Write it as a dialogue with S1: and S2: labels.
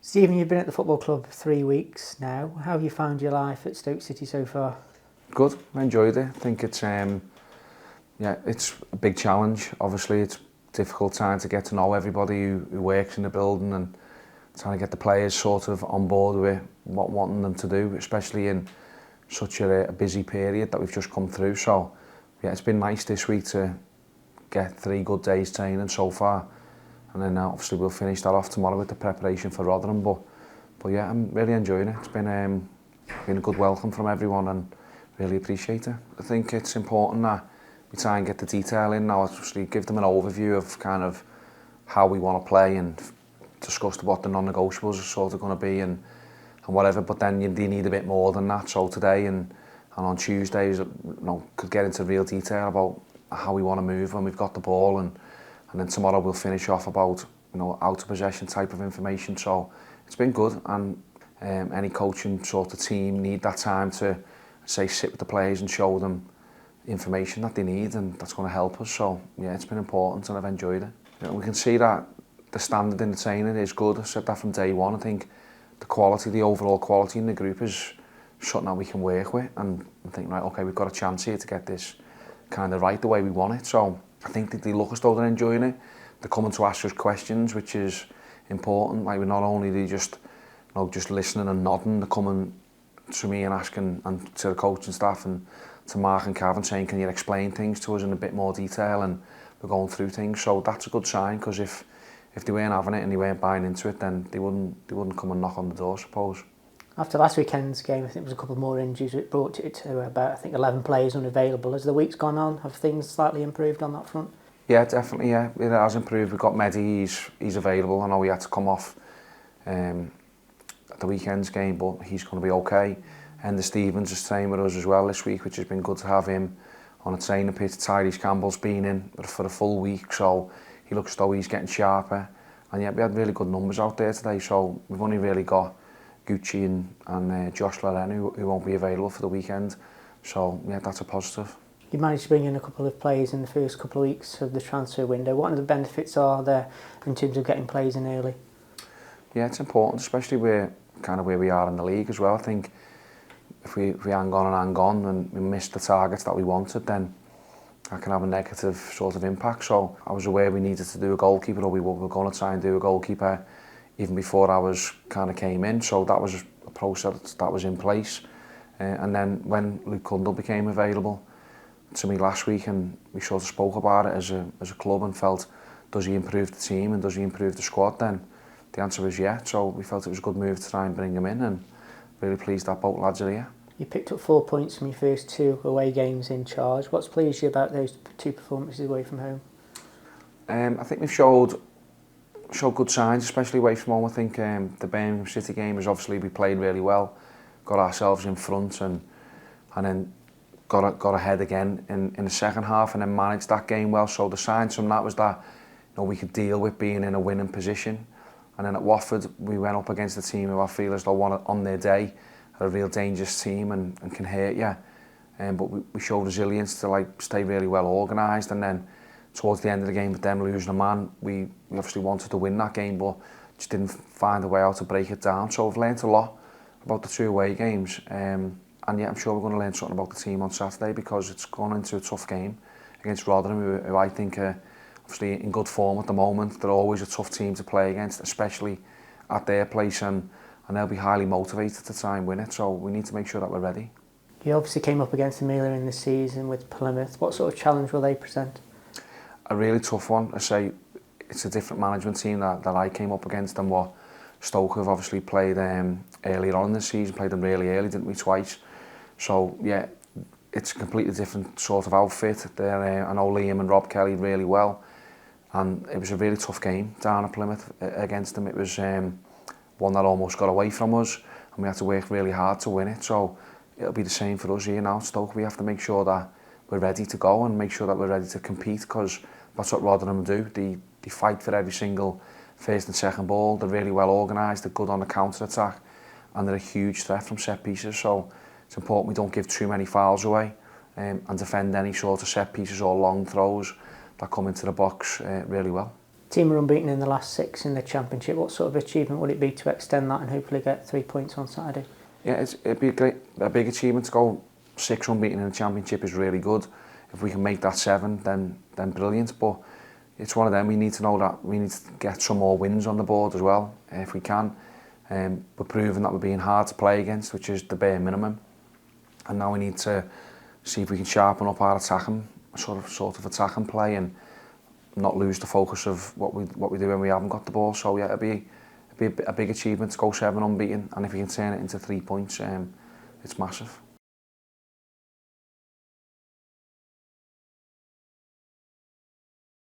S1: Stephen, you've been at the football club 3 weeks now. How have you found your life at Stoke City so far?
S2: Good, I enjoyed it. I think it's it's a big challenge. Obviously, it's a difficult time to get to know everybody who works in the building and trying to get the players sort of on board with what wanting them to do, especially in such a busy period that we've just come through. So, yeah, it's been nice this week to get 3 good days training so far. And then obviously we'll finish that off tomorrow with the preparation for Rotherham. But yeah, I'm really enjoying it. It's been a good welcome from everyone and really appreciate it. I think it's important that we try and get the detail in now, actually give them an overview of kind of how we want to play and discuss what the non-negotiables are sort of going to be and whatever. But then you need a bit more than that. So today and on Tuesdays, could get into real detail about how we want to move when we've got the ball, and then tomorrow we'll finish off about out of possession type of information. So it's been good, and any coaching sort of team need that time to sit with the players and show them information that they need, and that's going to help us. So yeah, it's been important and I've enjoyed it. We can see that the standard in the training is good. I said that from day one. I think the overall quality in the group is something that we can work with, and I think, right, okay, we've got a chance here to get this kind of right the way we want it. So I think that they look as though they're enjoying it. They're coming to ask us questions, which is important. Like, we're not only just listening and nodding, they're coming to me and asking, and to the coaching staff and to Mark and Cavan, saying, can you explain things to us in a bit more detail, and we're going through things. So that's a good sign, because if they weren't having it and they weren't buying into it, then they wouldn't come and knock on the door, I suppose.
S1: After last weekend's game, I think there was a couple more injuries which brought it to about, I think, 11 players unavailable. As the week's gone on, have things slightly improved on that front?
S2: Yeah, definitely, yeah. It has improved. We've got Mmaee, he's available. I know he had to come off at the weekend's game, but he's going to be okay. And the Stevens is staying with us as well this week, which has been good to have him on a training pitch. Tyrese Campbell's been in for a full week, so he looks as though he's getting sharper. And yeah, we had really good numbers out there today, so we've only really got Gucci and Josh Loren who won't be available for the weekend. So yeah, that's a positive.
S1: You managed to bring in a couple of players in the first couple of weeks of the transfer window. What are the benefits are there in terms of getting players in early? Yeah,
S2: it's important, especially where we are in the league as well. I think if we hang on and we miss the targets that we wanted, then that can have a negative sort of impact. So I was aware we needed to do a goalkeeper, or we were going to try and do a goalkeeper even before ours kind of came in. So that was a process that was in place. And then when Luke Cundle became available to me last week, and we sort of spoke about it as a club and felt, does he improve the team and does he improve the squad? Then the answer was yeah. So we felt it was a good move to try and bring him in, and really pleased that both lads are here.
S1: You picked up 4 points from your first 2 away games in charge. What's pleased you about those 2 performances away from home?
S2: I think we've showed good signs, especially away from home. I think the Birmingham City game is obviously we played really well, got ourselves in front, and then got ahead again in the second half, and then managed that game well. So the signs from that was that we could deal with being in a winning position. And then at Watford, we went up against a team who I feel as though on their day are a real dangerous team and can hurt you. But we showed resilience to stay really well organised, and then towards the end of the game with them losing a man, we obviously wanted to win that game, but just didn't find a way out to break it down. So I've learnt a lot about the 2 away games, and yeah, I'm sure we're going to learn something about the team on Saturday, because it's gone into a tough game against Rotherham, who I think are obviously in good form at the moment. They're always a tough team to play against, especially at their place, and they'll be highly motivated to try and win it, so we need to make sure that we're ready.
S1: You obviously came up against them earlier in the season with Plymouth. What sort of challenge will they present?
S2: A really tough one. I say it's a different management team that I came up against than what Stoke have obviously played earlier on in the season, played them really early, didn't we, twice? So yeah, it's a completely different sort of outfit. I know Liam and Rob Kelly really well, and it was a really tough game down at Plymouth against them. It was one that almost got away from us, and we had to work really hard to win it. So it'll be the same for us here now, Stoke. We have to make sure that we're ready to go and make sure that we're ready to compete, because that's what Rotherham do. They fight for every single first and second ball. They're really well organised, they're good on the counter-attack, and they're a huge threat from set pieces. So it's important we don't give too many fouls away, and defend any sort of set pieces or long throws that come into the box really well.
S1: Team are unbeaten in the last 6 in the Championship. What sort of achievement would it be to extend that and hopefully get 3 points on Saturday?
S2: Yeah, it'd be a big achievement to go 6 unbeaten in the Championship is really good. If we can make that 7, then brilliant. But it's one of them. We need to know that we need to get some more wins on the board as well, if we can. We're proving that we're being hard to play against, which is the bare minimum. And now we need to see if we can sharpen up our attacking, sort of attacking play, and not lose the focus of what we do when we haven't got the ball. So yeah, it'd be a big achievement to go 7 unbeaten, and if we can turn it into 3 points, it's massive.